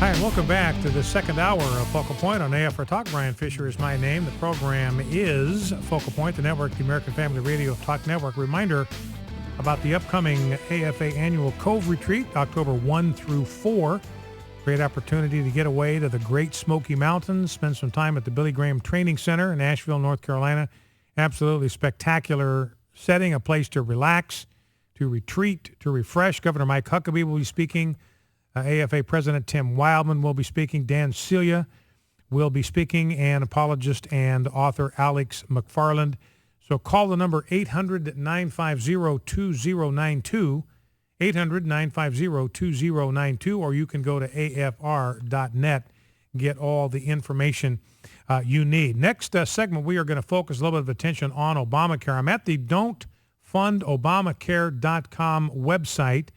Hi, and welcome back to the second hour of Focal Point on AFR Talk. Brian Fisher is my name. The program is Focal Point, the network, the American Family Radio Talk Network. Reminder about the upcoming AFA Annual Cove Retreat, October 1 through 4. Great opportunity to get away to the Great Smoky Mountains, spend some time at the Billy Graham Training Center in Asheville, North Carolina. Absolutely spectacular setting, a place to relax, to retreat, to refresh. Governor Mike Huckabee will be speaking. AFA President Tim Wildman will be speaking. Dan Celia will be speaking, and apologist and author Alex McFarland. So call the number 800-950-2092, 800-950-2092, or you can go to afr.net, get all the information you need. Next segment, we are going to focus a little bit of attention on Obamacare. I'm at the don'tfundobamacare.com website.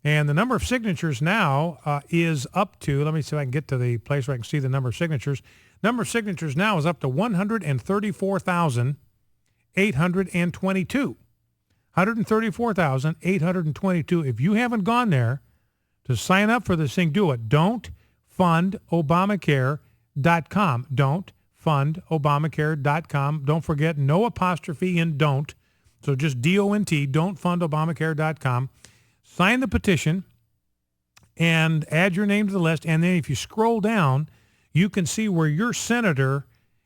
And the number of signatures now is up to, let me see if I can get to the place where I can see the number of signatures. Number of signatures now is up to 134,822. 134,822. If you haven't gone there to sign up for this thing, do it. Don'tfundobamacare.com. Don'tfundobamacare.com. Don't forget, no apostrophe in don't. So just D-O-N-T, don'tfundobamacare.com. Sign the petition and add your name to the list. And then if you scroll down, you can see where your senator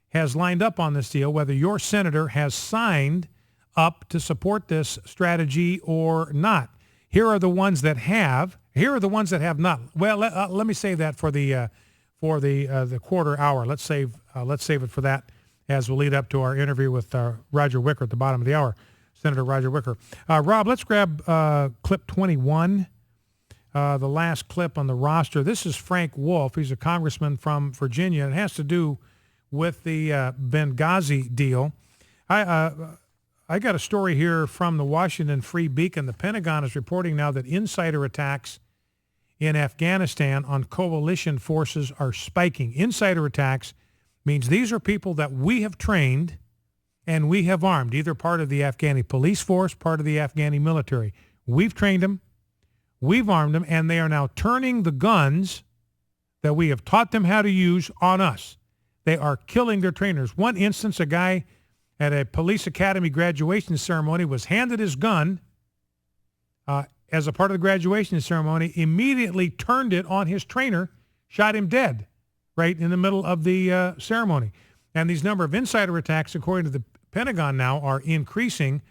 has lined up on this deal, whether your senator has signed up to support this strategy or not. Here are the ones that have. Here are the ones that have not. Well, let me save that for the quarter hour. Let's save it for that as we lead up to our interview with Roger Wicker at the bottom of the hour. Senator Roger Wicker. Rob, let's grab clip 21, the last clip on the roster. This is Frank Wolf. He's a congressman from Virginia. It has to do with the Benghazi deal. I got a story here from the Washington Free Beacon. The Pentagon is reporting now that insider attacks in Afghanistan on coalition forces are spiking. Insider attacks means these are people that we have trained and we have armed, either part of the Afghani police force, part of the Afghani military. We've trained them, we've armed them, and they are now turning the guns that we have taught them how to use on us. They are killing their trainers. One instance, a guy at a police academy graduation ceremony was handed his gun as a part of the graduation ceremony, immediately turned it on his trainer, shot him dead right in the middle of the ceremony. And these number of insider attacks, according to the Pentagon now, are increasing.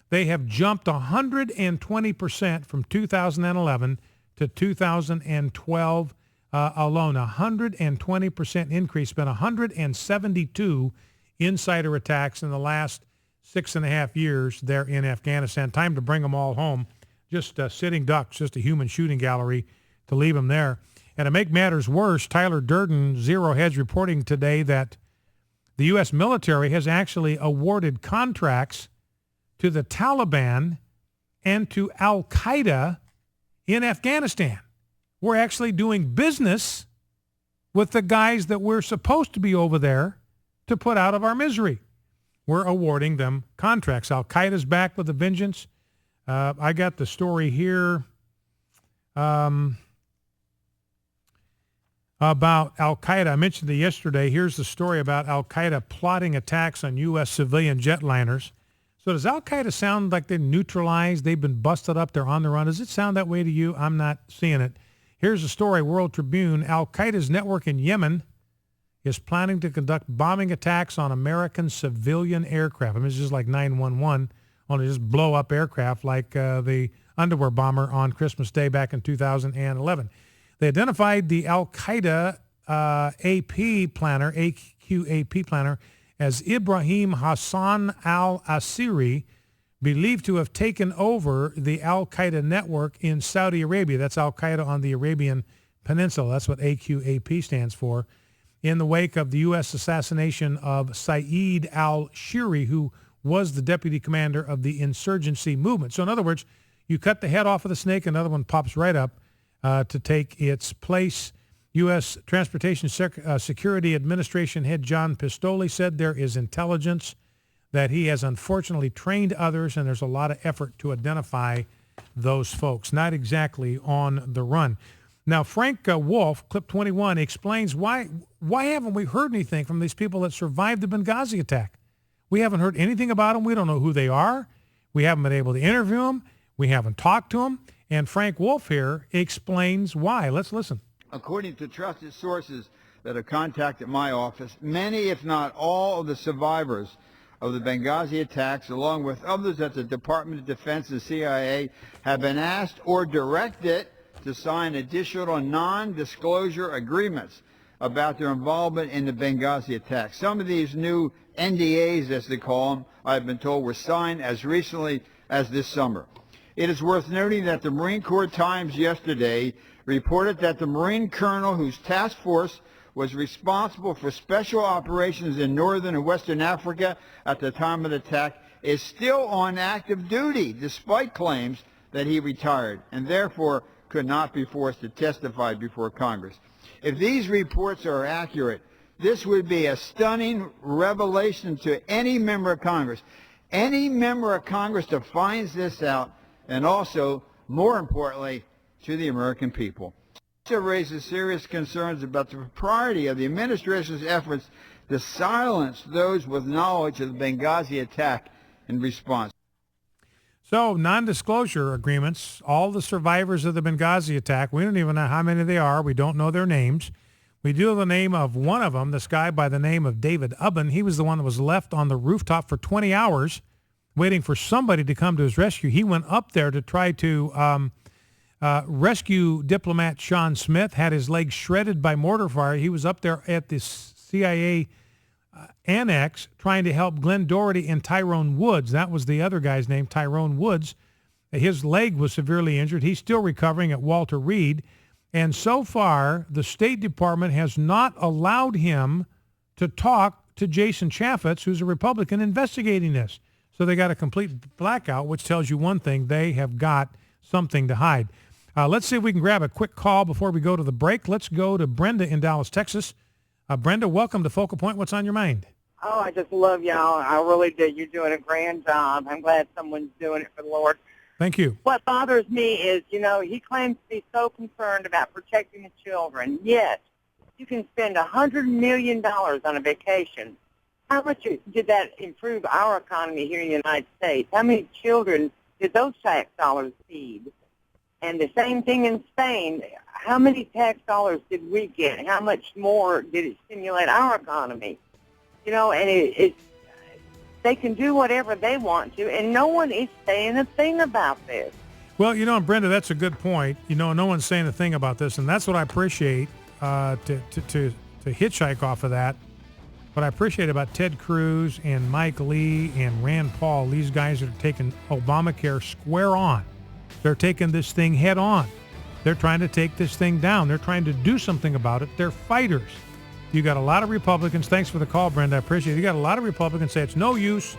They have jumped 120% from 2011 to 2012 alone. 120% increase. Been 172 insider attacks in the last 6.5 years there in Afghanistan. Time to bring them all home. Just sitting ducks, just a human shooting gallery to leave them there. And to make matters worse, Tyler Durden, Zero Hedge, reporting today that the U.S. military has actually awarded contracts to the Taliban and to Al-Qaeda in Afghanistan. We're actually doing business with the guys that we're supposed to be over there to put out of our misery. We're awarding them contracts. Al-Qaeda's back with a vengeance. I got the story here about Al-Qaeda. I mentioned it yesterday. Here's the story about Al-Qaeda plotting attacks on U.S. civilian jetliners. So does Al-Qaeda sound like they're neutralized? They've been busted up. They're on the run. Does it sound that way to you? I'm not seeing it. Here's the story, World Tribune. Al-Qaeda's network in Yemen is planning to conduct bombing attacks on American civilian aircraft. I mean, it's just like 911, only just blow up aircraft like the underwear bomber on Christmas Day back in 2011. They identified the Al-Qaeda AQAP planner as Ibrahim Hassan al-Asiri, believed to have taken over the Al-Qaeda network in Saudi Arabia. That's Al-Qaeda on the Arabian Peninsula. That's what AQAP stands for. In the wake of the U.S. assassination of Saeed al-Shiri, who was the deputy commander of the insurgency movement. So in other words, you cut the head off of the snake, another one pops right up to take its place. U.S. Transportation Security Administration head John Pistole said there is intelligence that he has unfortunately trained others, and there's a lot of effort to identify those folks. Not exactly on the run. Now, Frank Wolf, clip 21, explains why haven't we heard anything from these people that survived the Benghazi attack? We haven't heard anything about them. We don't know who they are. We haven't been able to interview them. We haven't talked to them. And Frank Wolf here explains why. Let's listen. According to trusted sources that have contacted my office, many, if not all, of the survivors of the Benghazi attacks, along with others at the Department of Defense and CIA, have been asked or directed to sign additional non-disclosure agreements about their involvement in the Benghazi attacks. Some of these new NDAs, as they call them, I've been told, were signed as recently as this summer. It is worth noting that the Marine Corps Times yesterday reported that the Marine colonel whose task force was responsible for special operations in northern and western Africa at the time of the attack is still on active duty, despite claims that he retired, and therefore could not be forced to testify before Congress. If these reports are accurate, this would be a stunning revelation to any member of Congress. Any member of Congress that finds this out, and also, more importantly, to the American people. It also raises serious concerns about the propriety of the administration's efforts to silence those with knowledge of the Benghazi attack in response. So, non-disclosure agreements, all the survivors of the Benghazi attack, we don't even know how many they are. We don't know their names. We do have the name of one of them, this guy by the name of David Ubben. He was the one that was left on the rooftop for 20 hours waiting for somebody to come to his rescue. He went up there to try to rescue diplomat Sean Smith, had his legs shredded by mortar fire. He was up there at the CIA annex trying to help Glenn Doherty and Tyrone Woods. That was the other guy's name, Tyrone Woods. His leg was severely injured. He's still recovering at Walter Reed. And so far, the State Department has not allowed him to talk to Jason Chaffetz, who's a Republican investigating this. So they got a complete blackout, which tells you one thing: they have got something to hide. Let's see if we can grab a quick call before we go to the break. Let's go to Brenda in Dallas, Texas. Brenda, welcome to Focal Point. What's on your mind? Oh, I just love y'all. I really do. You're doing a grand job. I'm glad someone's doing it for the Lord. Thank you. What bothers me is, he claims to be so concerned about protecting the children, yet you can spend $100 million on a vacation. How much did that improve our economy here in the United States? How many children did those tax dollars feed? And the same thing in Spain. How many tax dollars did we get? How much more did it stimulate our economy? And they can do whatever they want to, and no one is saying a thing about this. Well, Brenda, that's a good point. No one's saying a thing about this, and that's what I appreciate to hitchhike off of that. What I appreciate about Ted Cruz and Mike Lee and Rand Paul, these guys are taking Obamacare square on. They're taking this thing head on. They're trying to take this thing down. They're trying to do something about it. They're fighters. You got a lot of Republicans. Thanks for the call, Brenda. I appreciate it. You got a lot of Republicans say it's no use.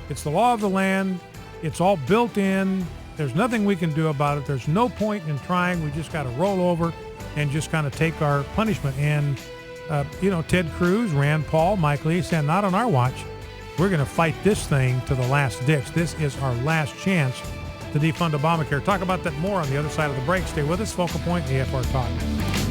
It's the law of the land. It's all built in. There's nothing we can do about it. There's no point in trying. We just got to roll over and just kind of take our punishment. And, Ted Cruz, Rand Paul, Mike Lee said, not on our watch. We're going to fight this thing to the last ditch. This is our last chance to defund Obamacare. Talk about that more on the other side of the break. Stay with us. Focal Point, AFR Talk.